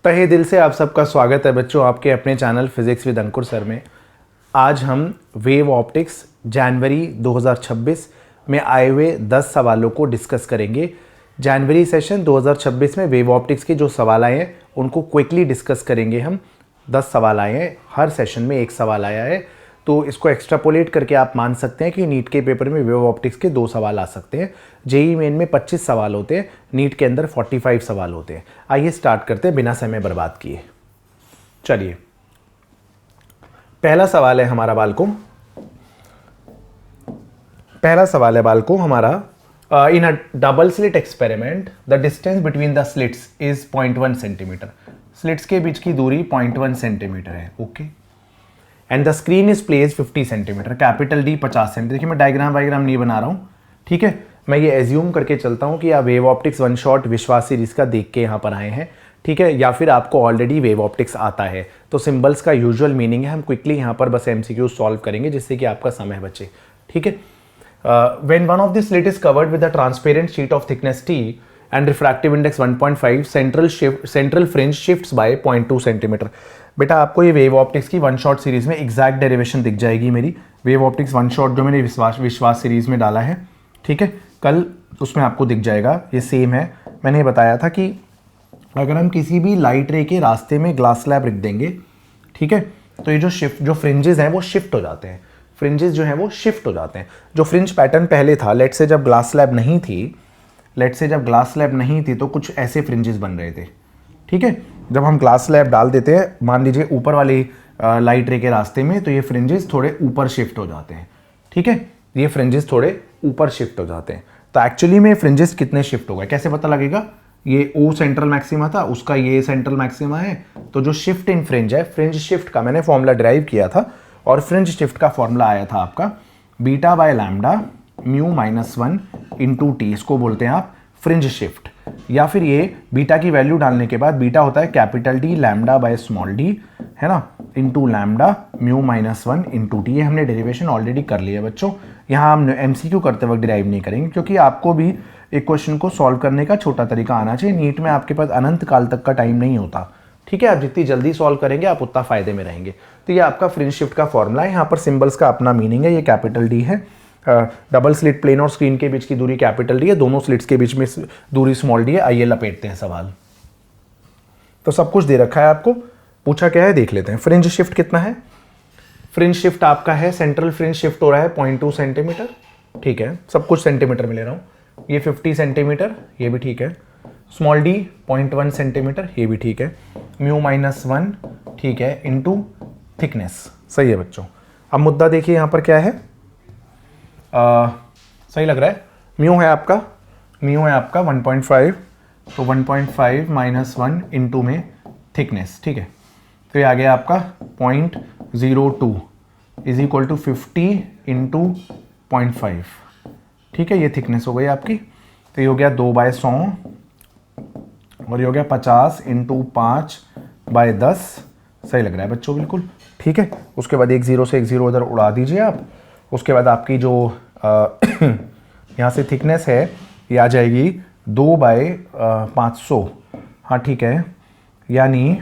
तहे दिल से आप सबका स्वागत है बच्चों आपके अपने channel physics with Ankur sir में। आज हम वेव ऑप्टिक्स जनवरी 2026 में आए हुए 10 सवालों को डिस्कस करेंगे। जनवरी सेशन 2026 में वेव ऑप्टिक्स के जो सवाल आए हैं उनको क्विकली डिस्कस करेंगे हम। 10 सवाल आए हैं, हर सेशन में एक सवाल आया है, तो इसको एक्स्ट्रापोलेट करके आप मान सकते हैं कि नीट के पेपर में वेव ऑप्टिक्स के 2 सवाल आ सकते हैं। जेई मेन में 25 सवाल होते हैं, नीट के अंदर 45 सवाल होते हैं। आइए स्टार्ट करते हैं बिना समय बर्बाद किए। चलिए, पहला सवाल है हमारा बालकों, हमारा in a double slit experiment the distance between the slits is 0.1 centimetre. Slits के बीच की दूरी 0.1 सेंटीमीटर है। Okay, and the screen is place 50 centimetre, capital D 50 centimetre. देखिए मैं डायग्राम नहीं बना रहा हूँ, ठीक है। मैं ये एज्यूम करके चलता हूँ कि आप वेव ऑप्टिक्स वन शॉट विश्वास सीरीज का देख के यहाँ पर आए हैं, ठीक है, या फिर आपको ऑलरेडी वेव ऑप्टिक्स आता है। तो सिंबल्स का यूजुअल मीनिंग है, हम क्विकली यहाँ पर बस एमसीक्यू सॉल्व करेंगे जिससे कि आपका समय बचे, ठीक है। When one of the slit is covered with a transparent sheet of thickness T and refractive index 1.5, central fringe shifts by 0.2 centimetre. बेटा आपको ये वेव ऑप्टिक्स की वन शॉट सीरीज में एग्जैक्ट डेरिवेशन दिख जाएगी मेरी। वेव ऑप्टिक्स वन शॉट जो मैंने विश्वास सीरीज में डाला है, ठीक है, कल उसमें आपको दिख जाएगा। ये सेम है, मैंने ये बताया था कि अगर हम किसी भी लाइट रे के रास्ते में ग्लास स्लैब रख देंगे, ठीक है, तो ये जो फ्रिंजेस हैं वो शिफ्ट हो जाते हैं। फ्रिंजेस जो हैं वो शिफ्ट हो जाते हैं। जो फ्रिंज पैटर्न पहले था, लेट से जब ग्लास स्लैब नहीं थी तो कुछ ऐसे फ्रिंजेस बन रहे थे, ठीक है। जब हम ग्लास स्लैब डाल देते हैं, मान लीजिए ऊपर वाली लाइट रे के रास्ते में, तो ये फ्रिंजेस थोड़े ऊपर शिफ्ट हो जाते हैं, ठीक है। ये फ्रिंजेस थोड़े ऊपर शिफ्ट हो जाते हैं। तो एक्चुअली में फ्रिंजेस कितने शिफ्ट हो गए कैसे पता लगेगा? ये ओ सेंट्रल मैक्सिमा था, उसका ये सेंट्रल मैक्सिमा है, तो जो शिफ्ट इन फ्रिंज है, फ्रिंज शिफ्ट का मैंने फॉर्मूला डिराइव किया था और फ्रिंज शिफ्ट का फॉर्मूला आया था आपका beta by lambda mu -1 into T. इसको बोलते हैं आप फ्रिंज शिफ्ट, या फिर ये बीटा की वैल्यू डालने के बाद बीटा होता है capital D lambda by small D, है ना, into lambda mu -1 into T. ये हमने डेरिवेशन ऑलरेडी कर लिया है बच्चों। यहाँ हम एमसीक्यू करते वक्त डिराइव नहीं करेंगे, क्योंकि आपको भी एक क्वेश्चन को सॉल्व करने का छोटा तरीका आना चाहिए। नीट में आपके पास अनंत काल तक का टाइम नहीं होता, ठीक है। आप जितनी जल्दी सॉल्व करेंगे आप उतना फायदे में रहेंगे। तो ये आपका फ्रिंज शिफ्ट का फॉर्मूला है। यहाँ पर सिंबल्स का अपना मीनिंग है। ये कैपिटल डी है, डबल स्लिट प्लेन और स्क्रीन के बीच की दूरी कैपिटल डी है, दोनों स्लिट्स के बीच में दूरी स्मॉल डी है। आइए लपेटते हैं सवाल। तो सब कुछ दे रखा है आपको, पूछा क्या है देख लेते हैं। फ्रिंज शिफ्ट कितना है? फ्रिंज शिफ्ट आपका है, सेंट्रल फ्रिंज शिफ्ट हो रहा है 0.2 सेंटीमीटर, ठीक है, सब कुछ सेंटीमीटर में ले रहा हूँ। ये 50 सेंटीमीटर, ये भी ठीक है। स्मॉल डी 0.1 सेंटीमीटर, ये भी ठीक है। म्यू -1, ठीक है, इंटू थिकनेस, सही है बच्चों। अब मुद्दा देखिए यहाँ पर क्या है, सही लग रहा है। म्यू है आपका 1.5, तो 1.5 -1 इंटू में थिकनेस, ठीक है। तो ये आ गया आपका 0.02 इज इक्वल टू 50 इंटू 0.5, ठीक है। ये थिकनेस हो गई आपकी। तो ये हो गया 2/100 और ये हो गया 50 इंटू 5/10। सही लग रहा है बच्चों, बिल्कुल ठीक है। उसके बाद एक 0 से एक 0 इधर उड़ा दीजिए आप। उसके बाद आपकी जो यहाँ से थिकनेस है ये आ जाएगी 2/500, हाँ ठीक है, यानी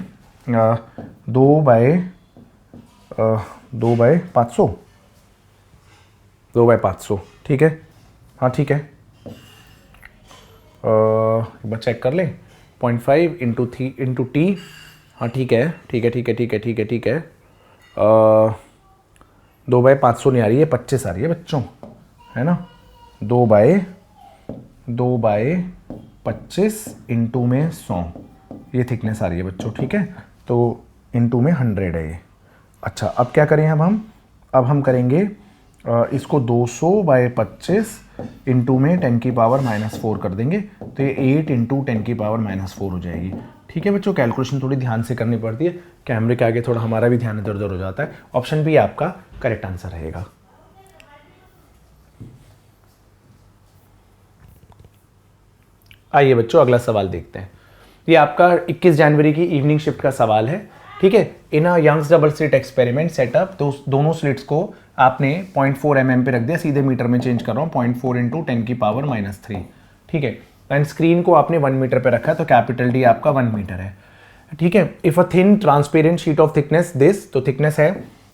2/500, ठीक है, हाँ ठीक है। एक बार चेक कर लें, 0.5 इंटू टी, हाँ ठीक है 2/500 नहीं आ रही है, 25 आ रही है बच्चों, है ना। 2/25 इंटू में 100, ये थिकनेस आ रही है बच्चों, ठीक है। तो इंटू में 100 है ये। अच्छा, अब क्या करें अब हम करेंगे इसको 200/25 इंटू में 10⁻⁻4 कर देंगे, तो ये 8 इंटू 10⁻⁻4 हो जाएगी, ठीक है बच्चों। कैलकुलेशन थोड़ी ध्यान से करनी पड़ती है, कैमरे के आगे थोड़ा हमारा भी ध्यान इधर उधर हो जाता है। ऑप्शन बी आपका करेक्ट आंसर रहेगा। आइए बच्चों अगला सवाल देखते हैं। ये आपका 21 जनवरी की इवनिंग शिफ्ट का सवाल है, ठीक है। In a Young's double slit experiment setup, तो दोनों स्लिट्स को आपने 0.4 mm पे रख दिया, सीधे मीटर में चेंज कर रहा हूँ, 0.4 इंटू 10⁻⁻3, ठीक है। एंड स्क्रीन को आपने 1 मीटर पे रखा है, तो कैपिटल डी आपका 1 मीटर है। ठीक है। If a thin transparent sheet of thickness this, तो थिकनेस है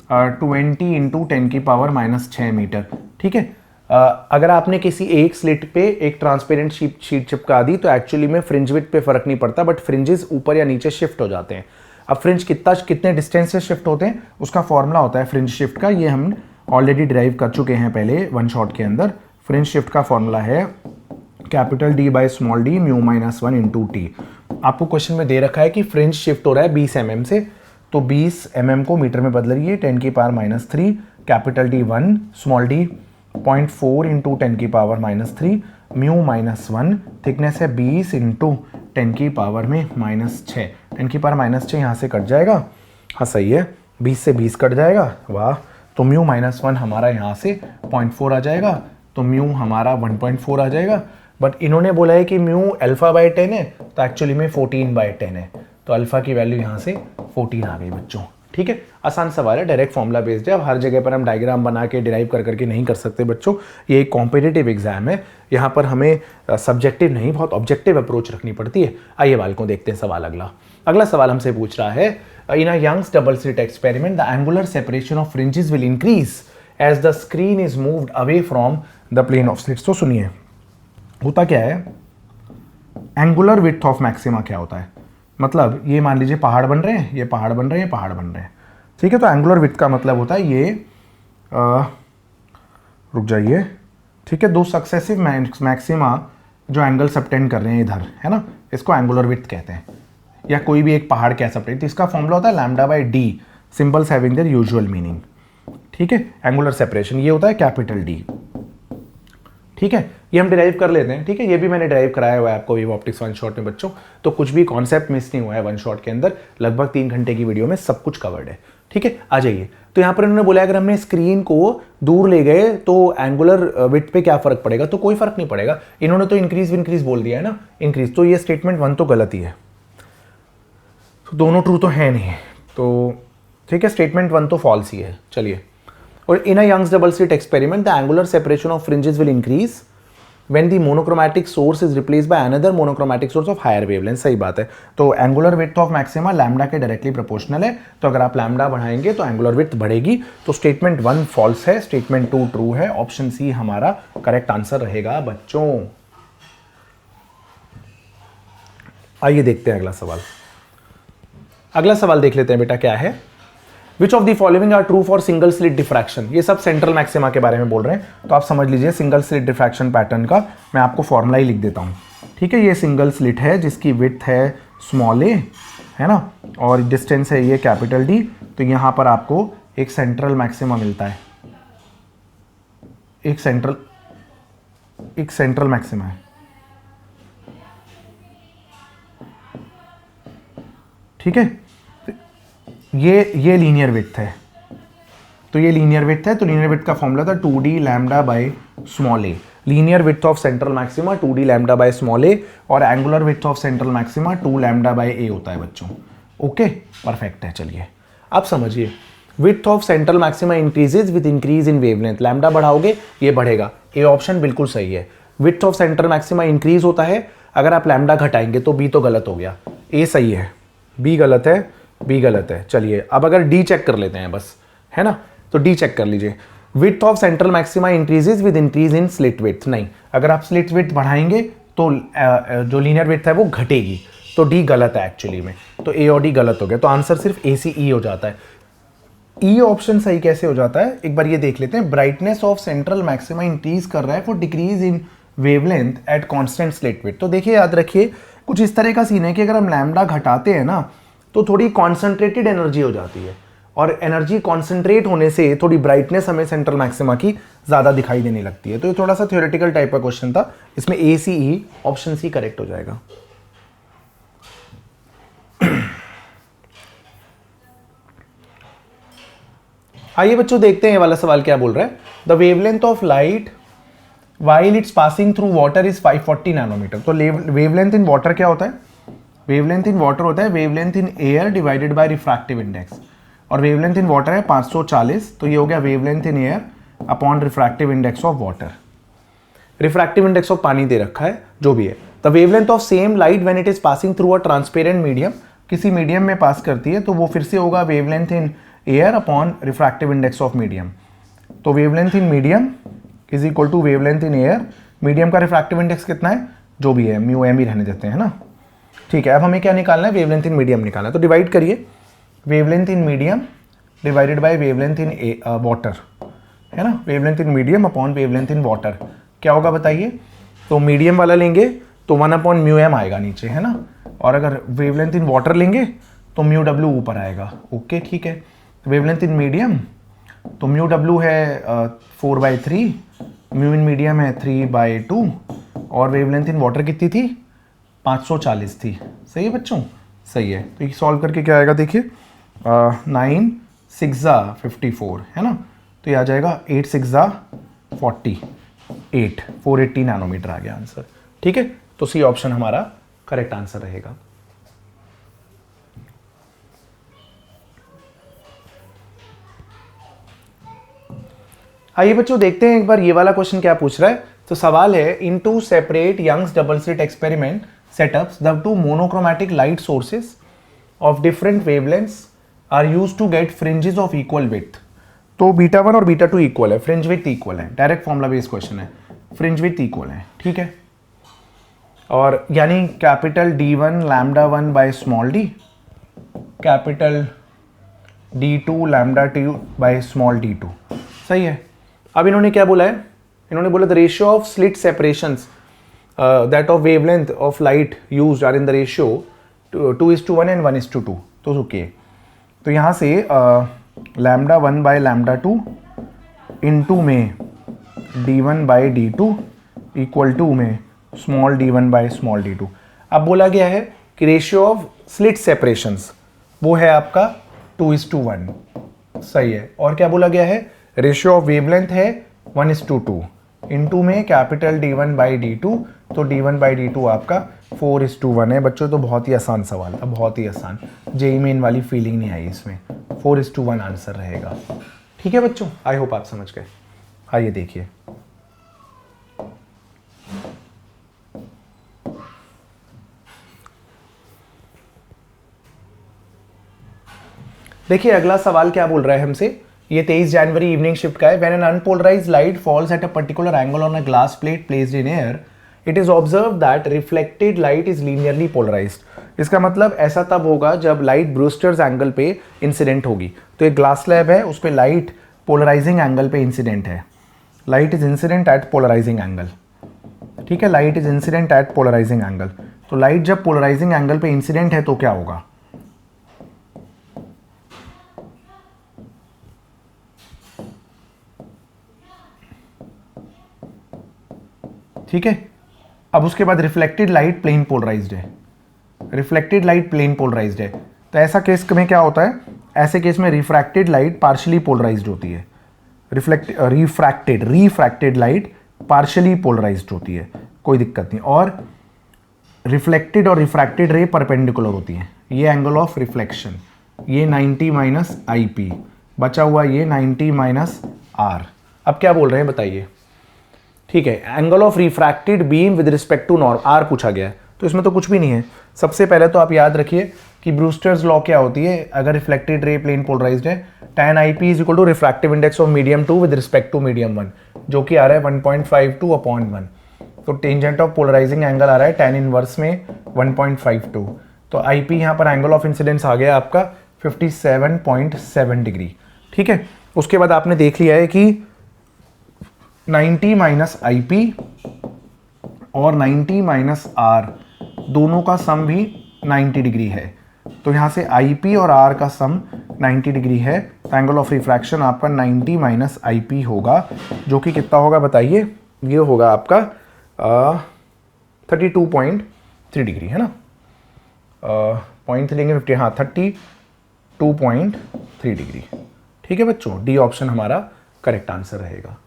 20 इंटू 10⁻⁻6 मीटर। ठीक है। अगर आपने किसी एक स्लिट पे एक ट्रांसपेरेंट शीट चिपका दी तो एक्चुअली में फ्रिंज विड्थ पे फर्क नहीं पड़ता, बट फ्रिंजेस ऊपर या नीचे शिफ्ट हो जाते हैं। अब फ्रिंज कितने डिस्टेंस से शिफ्ट होते हैं उसका फॉर्मूला होता है फ्रिंज शिफ्ट का, ये हम ऑलरेडी डिराइव कर चुके हैं पहले वन शॉट के अंदर। फ्रिंज शिफ्ट का फॉर्मूला है capital D by small d mu minus 1 into T. आपको क्वेश्चन में दे रखा है कि फ्रिंज शिफ्ट हो रहा है 20 mm से, तो 20 mm को मीटर में बदल रही है 10⁻⁻3, capital D 1, small d 0.4 into 10⁻⁻3, mu minus 1, thickness है 20 इंटू 10⁻⁻6। 10⁻⁻6 यहाँ से कट जाएगा, हाँ सही है, 20 से 20 कट जाएगा, वाह। तो म्यू माइनस 1 हमारा यहाँ से 0.4 आ जाएगा, तो म्यू हमारा 1.4 आ जाएगा। बट इन्होंने बोला है कि म्यू अल्फा बाई 10 है, तो एक्चुअली में 14/10 है, तो अल्फा की वैल्यू यहाँ से 14 आ गई बच्चों। ठीक है, आसान सवाल है, डायरेक्ट फॉर्मूला बेस्ड है। अब हर जगह पर हम डायग्राम बना के डिराइव कर करके नहीं कर सकते बच्चों, ये एक कॉम्पिटिटिव एग्जाम है, यहाँ पर हमें सब्जेक्टिव नहीं बहुत ऑब्जेक्टिव अप्रोच रखनी पड़ती है। आइए बालकों देखते हैं सवाल अगला सवाल हमसे पूछ रहा है, in a Young's double slit experiment the angular separation of fringes will increase as the screen is moved away from the plane of slits. तो सुनिए, होता क्या है, एंगुलर विड्थ ऑफ मैक्सिमा क्या होता है, मतलब ये मान लीजिए पहाड़ बन रहे हैं, ये पहाड़ बन रहे हैं, पहाड़ बन रहे हैं, ठीक है। तो एंगुलर विड्थ का मतलब होता है ये रुक जाइए, ठीक है, दो सक्सेसिव मैक्सिमा जो एंगल सबटेंड कर रहे हैं इधर, है ना, इसको एंगुलर विड्थ कहते हैं, या कोई भी एक पहाड़ कह सकते हैं। तो इसका फॉर्मूला होता है lambda by D, symbols having their usual meaning. ठीक है, एंगुलर सेपरेशन ये होता है कैपिटल डी। ठीक है, ये हम डिराइव कर लेते हैं। ठीक है, ये भी मैंने डिराइव कराया हुआ है आपको वेव ऑप्टिक्स वन शॉट में बच्चों, तो कुछ भी कॉन्सेप्ट मिस नहीं हुआ है वन शॉट के अंदर, लगभग 3 घंटे की वीडियो में सब कुछ कवर्ड है। ठीक है, आ जाइए। तो यहाँ पर इन्होंने बोला अगर हमने स्क्रीन को दूर ले गए तो एंगुलर विड्थ पे क्या फर्क पड़ेगा, तो कोई फर्क नहीं पड़ेगा। इन्होंने तो इंक्रीज बोल दिया है ना, इंक्रीज, तो ये स्टेटमेंट 1 तो गलत ही है, तो दोनों ट्रू तो है नहीं, तो ठीक है, स्टेटमेंट 1 तो फॉल्स ही है। चलिए, और in a Young's double slit experiment the angular separation of fringes will increase when the monochromatic source is replaced by another monochromatic source of higher wavelength। सही बात है, तो angular width of maxima lambda के directly proportional है, तो अगर आप lambda बढ़ाएंगे तो एंगुलर विड्थ बढ़ेगी। तो स्टेटमेंट 1 फॉल्स है, स्टेटमेंट 2 ट्रू है, ऑप्शन सी हमारा करेक्ट आंसर रहेगा बच्चों। आइए देखते हैं अगला सवाल देख लेते हैं बेटा, क्या है, Which of the following are true for single slit diffraction। ये सब सेंट्रल मैक्सिमा के बारे में बोल रहे हैं, तो आप समझ लीजिए सिंगल स्लिट डिफ्रैक्शन पैटर्न का मैं आपको फॉर्मूला ही लिख देता हूँ। ठीक है, ये सिंगल स्लिट है जिसकी विड्थ है स्मॉल ए, है ना, और डिस्टेंस है ये कैपिटल डी, तो यहाँ पर आपको एक सेंट्रल मैक्सिमा मिलता है, एक सेंट्रल मैक्सिमा है। ठीक है, ये लीनियर विड्थ है, तो ये लीनियर विड्थ है, तो लीनियर विड्थ का फॉर्मूला था 2d lambda by small A. Linear width of central maxima 2d lambda by small A, और angular width of central maxima 2 lambda by A होता है बच्चों। ओके, परफेक्ट है। चलिए अब समझिए, width of central maxima increases with increase in wavelength, lambda बढ़ाओगे ये बढ़ेगा, ए ऑप्शन बिल्कुल सही है। Width of central maxima increase होता है, अगर आप लैम्डा घटाएंगे तो बी तो गलत हो गया, ए सही है, बी गलत है, बी गलत है। चलिए अब अगर डी चेक कर लेते हैं बस, है ना, तो डी चेक कर लीजिए, width of central maxima increases with increase in slit width, नहीं, अगर आप स्लिट विड्थ बढ़ाएंगे तो जो लीनियर विड्थ है वो घटेगी, तो डी गलत है एक्चुअली में, तो ए और डी गलत हो गया, तो आंसर सिर्फ ए सी ई हो जाता है। ई ऑप्शन सही कैसे हो जाता है, एक बार ये देख लेते हैं, brightness of central maxima increase कर रहा है for decrease in wavelength at constant slit width. तो देखिए, याद रखिए, कुछ इस तरह का सीन है कि अगर हम लैम्डा घटाते हैं ना तो थोड़ी कॉन्सेंट्रेटेड एनर्जी हो जाती है, और एनर्जी कॉन्सेंट्रेट होने से थोड़ी ब्राइटनेस हमें सेंट्रल मैक्सिमा की ज़्यादा दिखाई देने लगती है। तो ये थोड़ा सा थ्योरेटिकल टाइप का क्वेश्चन था, इसमें ए सी ई ऑप्शन सी करेक्ट हो जाएगा। आइए बच्चों देखते हैं ये वाला सवाल क्या बोल रहा है, the wavelength of light while it's passing through water is 540 nanometre. तो वेवलेंथ इन वाटर क्या होता है, वेवलेंथ इन वाटर होता है wavelength in air divided by refractive index, और वेवलेंथ इन वाटर है 540, तो ये हो गया wavelength in air upon refractive index of water. Refractive index of पानी दे रखा है, जो भी है। The wavelength of same light when it is passing through a transparent medium किसी मीडियम में पास करती है तो वो फिर से होगा wavelength in air upon refractive index of medium. तो wavelength in medium is equal to wavelength in air. Medium का रिफ्रैक्टिव इंडेक्स कितना है, जो भी है म्यू एम ही रहने देते हैं ना। ठीक है, अब हमें क्या निकालना है, वेवलेंथ इन मीडियम निकालना है। तो डिवाइड करिए, wavelength in medium divided by wavelength in water, है ना, wavelength in medium upon wavelength in water क्या होगा बताइए। तो मीडियम वाला लेंगे तो 1 अपॉन म्यू एम आएगा नीचे, है ना, और अगर वेवलेंथ इन वाटर लेंगे तो म्यू डब्ल्यू ऊपर आएगा। ओके ठीक है, वेवलेंथ इन मीडियम तो म्यू डब्ल्यू है 4/3, म्यू इन मीडियम है 3/2 और वेवलेंथ इन वाटर कितनी थी 540 थी। सही है बच्चों, सही है। तो ये सॉल्व करके क्या आएगा देखिए, 9 6 54 है ना, तो ये आ जाएगा 8 6 48, 480 नैनोमीटर आ गया आंसर। ठीक है, तो सी ऑप्शन हमारा करेक्ट आंसर रहेगा। आइए बच्चों देखते हैं एक बार ये वाला क्वेश्चन क्या पूछ रहा है। तो सवाल है, in two separate Young's double slit experiment setups the two monochromatic light sources of different wavelengths are used to get fringes of equal width. तो β1 और β2 इक्वल है, फ्रिंज विड्थ इक्वल है, डायरेक्ट फॉर्मूला बेस्ड क्वेश्चन है, fringe width equal है। ठीक है, और यानी capital D1 λ1 by small d, capital D2 λ2 by small d2। सही है। अब इन्होंने क्या बोला है, इन्होंने बोला the ratio of slit separations that of wavelength of light used are in the ratio 2:1 and 1:2। तो रुकिए, तो यहाँ से λ1 बाय λ2 इनटू में D1 by D2 equal to में small d1 by small d2। अब बोला गया है कि रेशियो ऑफ स्लिट सेपरेशंस वो है आपका 2:1। सही है। और क्या बोला गया है, रेशियो ऑफ वेवलेंथ है 1:2 इनटू में कैपिटल D1 बाई D2, तो D1 बाई D2 आपका 4:1 है। बच्चों तो बहुत ही आसान सवाल था, बहुत ही आसान, जेईई मेन वाली फीलिंग नहीं आई इसमें, 4:1 आंसर रहेगा। ठीक है बच्चों, आई होप आप समझ गए। आइए देखिए, देखिए अगला सवाल क्या बोल रहा है हमसे, ये 23 जनवरी इवनिंग शिफ्ट का है। When an unpolarised light falls at a particular angle on a glass plate placed in air, it is observe that reflected light is linearly polarised. इसका मतलब ऐसा तब होगा जब लाइट ब्रूस्टर्स एंगल पे इंसिडेंट होगी। तो एक ग्लास स्लैब है, उस पर लाइट पोलराइजिंग एंगल पे इंसिडेंट है, light is incident at polarising angle. ठीक है, light is incident at polarising angle. तो लाइट जब पोलराइजिंग एंगल पे इंसिडेंट है तो क्या होगा, ठीक है। अब उसके बाद रिफ्लेक्टेड लाइट प्लेन पोलराइज्ड है, रिफ्लेक्टेड लाइट प्लेन पोलराइज्ड है। तो ऐसा केस में क्या होता है, ऐसे केस में रिफ्रैक्टेड लाइट पार्शियली पोलराइज्ड होती है, रिफ्रैक्टेड लाइट पार्शियली पोलराइज्ड होती है, कोई दिक्कत नहीं। और रिफ्लेक्टेड और रिफ्रैक्टेड रे परपेंडिकुलर होती है। ये एंगल ऑफ रिफ्लेक्शन, ये 90 माइनस IP, बचा हुआ ये 90 माइनस R। अब क्या बोल रहे हैं बताइए, ठीक है। Angle of refracted beam with respect to norm R पूछा गया है, तो इसमें तो कुछ भी नहीं है। सबसे पहले तो आप याद रखिए कि ब्रूस्टर्स लॉ क्या होती है, अगर रिफ्लेक्टेड रे प्लेन पोलराइज्ड है, tan IP is equal to refractive index of medium 2 with respect to medium 1, जो कि आ रहा है 1.52/1। तो टेंजेंट ऑफ पोलराइजिंग एंगल आ रहा है tan इनवर्स में 1.52। तो IP यहाँ पर एंगल ऑफ इंसिडेंस आ गया आपका 57.7 डिग्री। ठीक है, उसके बाद आपने देख लिया है कि 90 माइनस IP और 90 माइनस R दोनों का सम भी 90 डिग्री है। तो यहाँ से IP और R का सम 90 डिग्री है, तो एंगल ऑफ रिफ्रैक्शन आपका 90 माइनस IP होगा, जो कि कितना होगा बताइए, ये होगा आपका 32.3 डिग्री, है ना, पॉइंट लेंगे 50, हाँ 32.3 डिग्री। ठीक है बच्चों, डी ऑप्शन हमारा करेक्ट आंसर रहेगा।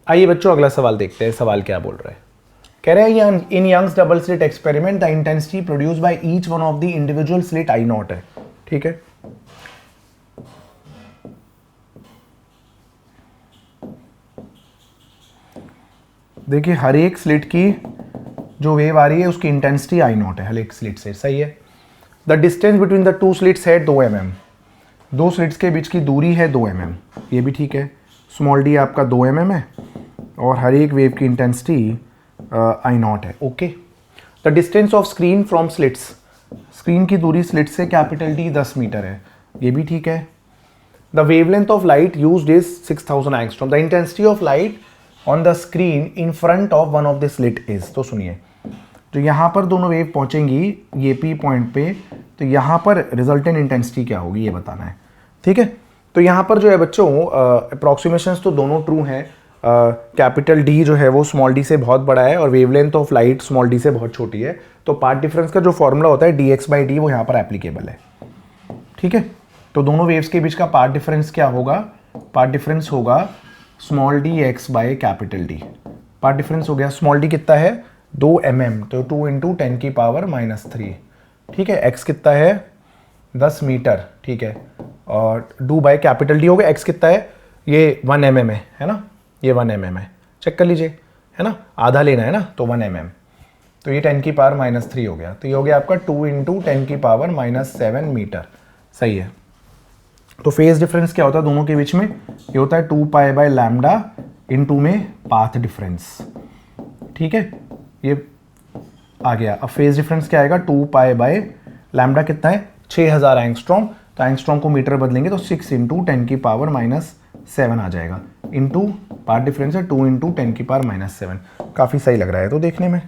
आइए बच्चों अगला सवाल देखते हैं, सवाल क्या बोल रहा है। कह रहे हैं in Young's double slit experiment the intensity produce by each one of the individual slit I0 है। ठीक है, देखिए हर एक स्लिट की जो वेव आ रही है उसकी इंटेंसिटी आई नॉट है हर एक स्लिट से, सही है। The distance between the two slits है 2 mm, दो स्लिट्स के बीच की दूरी है 2 mm, ये भी ठीक है। स्मॉल डी आपका 2 mm है और हर एक वेव की इंटेंसिटी आई नॉट है, okay. The distance of screen from slits, screen की दूरी स्लिट से कैपिटल डी 10 मीटर है, ये भी ठीक है। The wavelength of light used is 6000 angstrom, the intensity of light on the screen in front of one of the slit is, तो सुनिए जो यहाँ पर दोनों वेव पहुँचेंगी ये पी पॉइंट पे, तो यहाँ पर रिजल्टेंट इंटेंसिटी क्या होगी ये बताना है, ठीक है। तो यहाँ पर जो है बच्चों अप्रॉक्सीमेशंस तो दोनों ट्रू हैं। कैपिटल डी जो है वो स्मॉल डी से बहुत बड़ा है और wavelength of light small D से बहुत छोटी है, तो पाथ डिफरेंस का जो फॉर्मूला होता है डी एक्स बाई डी वो यहाँ पर एप्लीकेबल है, ठीक है। तो दोनों वेव्स के बीच का पाथ डिफरेंस क्या होगा, पाथ डिफरेंस होगा small D x by capital D. Path difference हो गया, स्मॉल डी कितना है 2 mm, तो 2 इंटू 10 की पावर -3, ठीक है। एक्स कितना है 10 मीटर, ठीक है, और डू बाई कैपिटल डी हो गया। एक्स कितना है ये 1 mm है ना, ये 1 mm है, चेक कर लीजिए, है ना, आधा लेना है ना, तो 1 mm, तो ये 10 की पावर -3 हो गया, तो ये हो गया आपका 2 इंटू 10 की पावर -7 मीटर, सही है। तो फेज डिफरेंस क्या होता है दोनों के बीच में, ये होता है 2 पाई बाई लैम्डा इंटू में पाथ डिफरेंस, ठीक है, ये आ गया। अब फेज डिफरेंस क्या आएगा 2 पाई बाई लैम्डा कितना है 6000 एंगस्ट्रॉम, तो एंगस्ट्रॉम को मीटर बदलेंगे तो 6 इंटू 10 की पावर -7 आ जाएगा, इंटू पाथ डिफरेंस है 2 इंटू 10 की पावर -7, काफ़ी सही लग रहा है तो देखने में,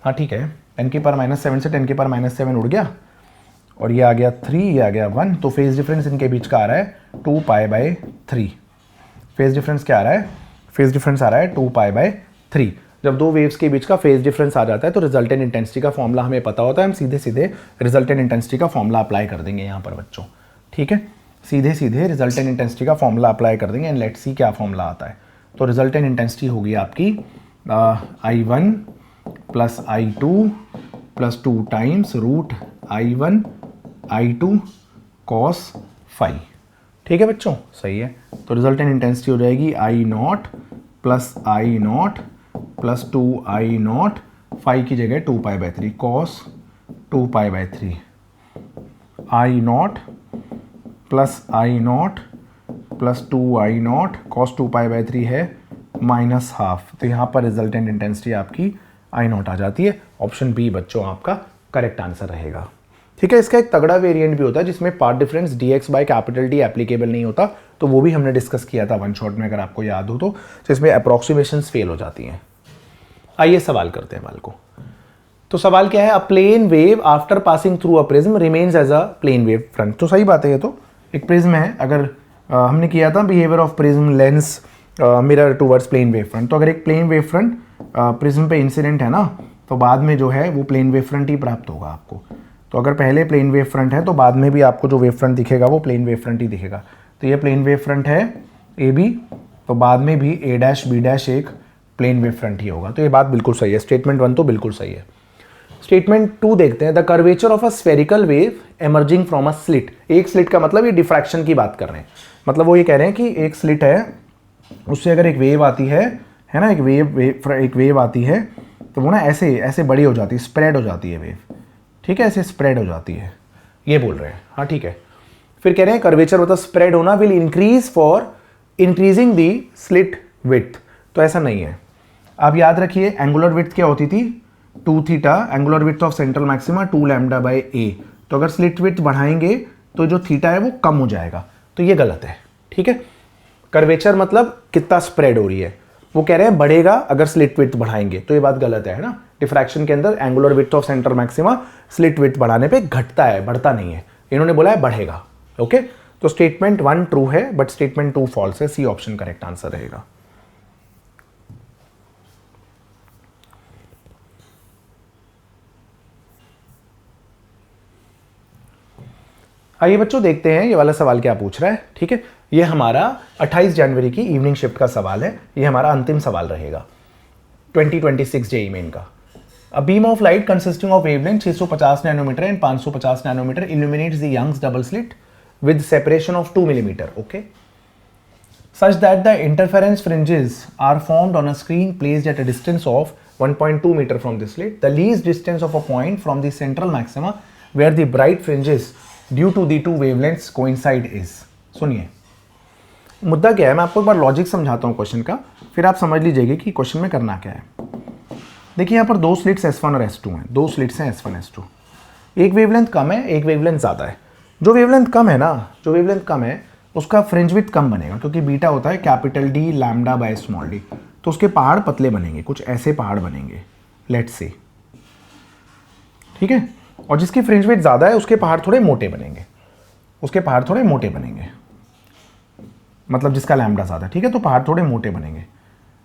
हाँ ठीक है। 10 की पावर -7 से 10 की पावर -7 उड़ गया और ये आ गया 3, ये आ गया 1, तो फेज डिफरेंस इनके बीच का आ रहा है 2 पाई बाई 3। फेज डिफरेंस क्या आ रहा है, फेज डिफरेंस आ रहा है 2 पाई बाई 3। जब दो वेव्स के बीच का फेज डिफरेंस आ जाता है तो रिजल्टेंट इंटेंसिटी का फॉर्मूला हमें पता होता है, हम सीधे सीधे रिजल्टेंट इंटेंसिटी का फॉर्मूला अप्लाई कर देंगे यहाँ पर बच्चों, ठीक है, सीधे सीधे रिजल्टेंट इंटेंसिटी का फॉर्मूला अप्लाई कर देंगे एंड लेट्स सी क्या फॉर्मूला आता है। तो रिजल्टेंट इंटेंसिटी होगी आपकी I1 plus I2 plus 2 times root I1 I2 cos phi, ठीक है बच्चों, सही है। तो रिजल्टेंट इंटेंसिटी हो जाएगी I0 plus I0 plus 2 I0, phi की जगह 2 pi by 3 cos 2 pi by 3, I0 plus I0 plus 2 I0 cos 2 pi by 3 है -12, तो यहाँ पर रिजल्टेंट इंटेंसिटी आपकी I0 आ जाती है। ऑप्शन बी बच्चों आपका करेक्ट आंसर रहेगा, ठीक है। इसका एक तगड़ा वेरिएंट भी होता है जिसमें path difference dx by capital D applicable नहीं होता, तो वो भी हमने डिस्कस किया था वन शॉट में अगर आपको याद हो तो इसमें अप्रॉक्सीमेशंस फेल हो जाती हैं। आइए सवाल करते हैं वाल को। तो सवाल क्या है, a plane wave after passing through a prism remains as a plane wave front, तो सही बात है, ये तो एक प्रिज्म है, अगर हमने किया था behaviour of prism lens mirror towards plane wave front, तो अगर एक प्लेन वेव फ्रंट प्रिज्म पे इंसिडेंट है ना, तो बाद में जो है वो प्लेन वेव फ्रंट ही प्राप्त होगा आपको। तो अगर पहले प्लेन वेव फ्रंट है तो बाद में भी आपको जो वेव फ्रंट दिखेगा वो प्लेन वेव फ्रंट ही दिखेगा। तो ये प्लेन वेव फ्रंट है ए बी, तो बाद में भी ए डैश बी डैश एक प्लेन वेव फ्रंट ही होगा, तो ये बात बिल्कुल सही है। स्टेटमेंट 1 तो बिल्कुल सही है। स्टेटमेंट 2 देखते हैं, the curvature of a spherical wave emerging from a slit, एक स्लिट का मतलब ये डिफ्रैक्शन की बात कर रहे हैं, मतलब वो ये कह रहे हैं कि एक स्लिट है उससे अगर एक वेव आती है ना, एक वेव आती है तो वो ना ऐसे ऐसे बड़ी हो जाती है, स्प्रेड हो जाती है वेव, ठीक है, ऐसे स्प्रेड हो जाती है, ये बोल रहे हैं, हाँ ठीक है। फिर कह रहे हैं कर्वेचर मतलब स्प्रेड होना will increase for increasing the slit width, तो ऐसा नहीं है। आप याद रखिए एंगुलर विड्थ क्या होती थी 2 theta, angular width of central maxima 2 lambda by A, तो अगर स्लिट विड्थ बढ़ाएंगे तो जो थीटा है वो कम हो जाएगा, तो ये गलत है, ठीक है। कर्वेचर मतलब कितना स्प्रेड हो रही है, वो कह रहे हैं बढ़ेगा अगर स्लिट विड्थ बढ़ाएंगे, तो ये बात गलत है ना। डिफ्रैक्शन के अंदर angular width of central maxima slit width बढ़ाने पे घटता है, बढ़ता नहीं है, इन्होंने बोला है बढ़ेगा, ओके। तो स्टेटमेंट 1 ट्रू है बट स्टेटमेंट 2 फॉल्स है, सी ऑप्शन करेक्ट आंसर रहेगा। आइए बच्चों देखते हैं ये वाला सवाल क्या पूछ रहा है, ठीक है। ये हमारा 28 जनवरी की इवनिंग शिफ्ट का सवाल है, ये हमारा अंतिम सवाल रहेगा 2026 जेईई मेन का। A beam of light consisting of wavelength 650 nanometre and 550 nanometre illuminates the Young's double slit with separation of 2 millimetre, okay. such that the interference fringes are formed on a screen placed at a distance of 1.2 meter from the slit. The least distance of a point from the central maxima where the bright fringes due to the two wavelengths coincide is. सुनिए मुद्दा क्या है, मैं आपको एक बार logic समझाता हूँ question का, फिर आप समझ लीजिएगा कि क्वेश्चन में करना क्या है। देखिए यहाँ पर दो स्लिट्स S1 और S2 हैं, दो स्लिट्स हैं S1 S2। एक वेवलेंथ कम है, एक वेवलेंथ ज़्यादा है। जो वेवलेंथ कम है ना, जो वेवलेंथ कम है उसका फ्रिंज विड्थ कम बनेगा, क्योंकि बीटा होता है capital D lambda by small D, तो उसके पहाड़ पतले बनेंगे, कुछ ऐसे पहाड़ बनेंगे, लेट्स से, ठीक है। और जिसकी फ्रिंज विड्थ ज़्यादा है उसके पहाड़ थोड़े मोटे बनेंगे, उसके पहाड़ थोड़े मोटे बनेंगे, मतलब जिसका लैम्डा ज़्यादा, ठीक है, तो पहाड़ थोड़े मोटे बनेंगे।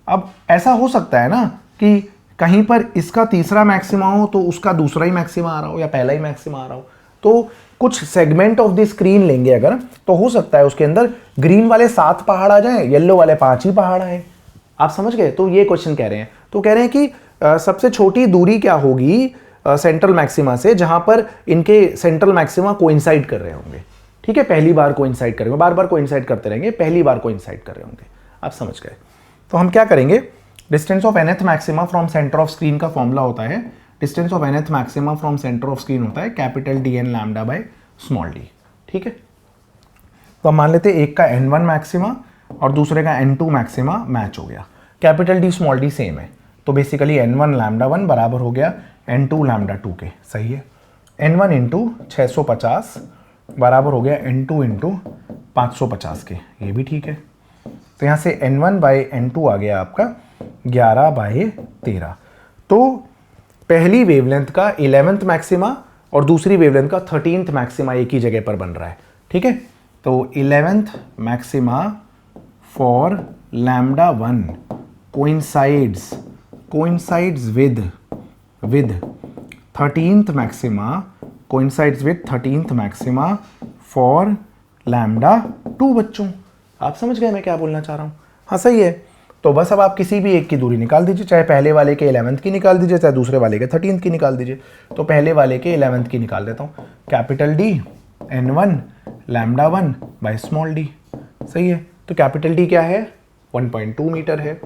अब ऐसा हो सकता है ना कि कहीं पर इसका तीसरा मैक्सिमा हो तो उसका दूसरा ही मैक्सिमा आ रहा हो या पहला ही मैक्सिमा आ रहा हो, तो कुछ सेगमेंट ऑफ द स्क्रीन लेंगे अगर, तो हो सकता है उसके अंदर ग्रीन वाले 7 पहाड़ आ जाएं, येलो वाले 5 ही पहाड़ आए। आप समझ गए? तो ये क्वेश्चन कह रहे हैं, तो कह रहे हैं कि सबसे छोटी दूरी क्या होगी सेंट्रल मैक्सिमा से जहां पर इनके सेंट्रल मैक्सिमा कोइंसाइड कर रहे होंगे, ठीक है, पहली बार कोइंसाइड करेंगे, बार बार कोइंसाइड करते रहेंगे, पहली बार कोइंसाइड कर रहे होंगे। आप समझ गए? तो हम क्या करेंगे, distance of nth maxima from centre of screen का फॉर्मूला होता है, distance of nth maxima from centre of screen होता है capital D n lambda by small d, ठीक है। तो हम मान लेते हैं एक का n1 मैक्सिमा और दूसरे का n2 मैक्सिमा मैच हो गया, capital D small D same है, तो बेसिकली n1 लैम्डा 1 बराबर हो गया n2 लैम्डा 2 के, सही है। n1 इंटू 650 बराबर हो गया n2 इंटू 550 के, ये भी ठीक है। तो यहाँ से n1 बाई n2 आ गया आपका 11/13। तो पहली वेवलेंथ का 11th मैक्सिमा और दूसरी वेवलेंथ का 13th मैक्सिमा एक ही जगह पर बन रहा है, ठीक है। तो 11th maxima for lambda 1 coincides with 13th maxima for lambda 2 बच्चों। आप समझ गए मैं क्या बोलना चाह रहा हूँ? हाँ सही है। तो बस अब आप किसी भी एक की दूरी निकाल दीजिए, चाहे पहले वाले के 11th की निकाल दीजिए, चाहे दूसरे वाले के 13th की निकाल दीजिए। तो पहले वाले के 11th की निकाल देता हूँ, capital D n1 lambda 1 bye small D, सही है। तो कैपिटल डी क्या है, 1.2 मीटर है।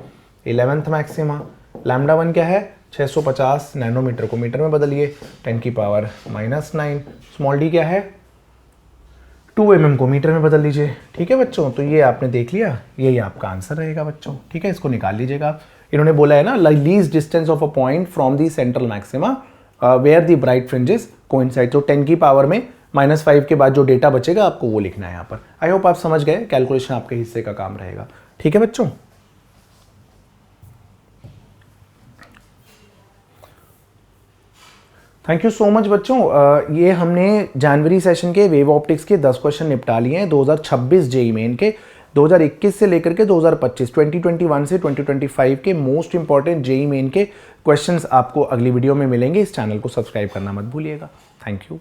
11th मैक्सिमा लैम्डा 1 क्या है, 650 नैनोमीटर को मीटर में बदलिए, 10⁻⁻⁹। स्मॉल डी क्या है, 2 mm को मीटर में बदल लीजिए, ठीक है बच्चों। तो ये आपने देख लिया, यही आपका आंसर रहेगा बच्चों, ठीक है। इसको निकाल लीजिएगा। इन्होंने बोला है ना, least distance of a point from the central maxima where the bright fringes coincide. तो 10⁻⁻⁵ के बाद जो डेटा बचेगा आपको वो लिखना है यहाँ पर। आई होप आप समझ गए, कैलकुलेशन आपके हिस्से का काम रहेगा, ठीक है बच्चों। थैंक यू सो मच बच्चों। ये हमने जनवरी सेशन के वेव ऑप्टिक्स के 10 क्वेश्चन निपटा लिए हैं 2026 जेई मेन के। 2021 से लेकर के 2025 2021 से 2025 के मोस्ट इंपॉर्टेंट जेई मेन के क्वेश्चंस आपको अगली वीडियो में मिलेंगे। इस चैनल को सब्सक्राइब करना मत भूलिएगा। Thank you.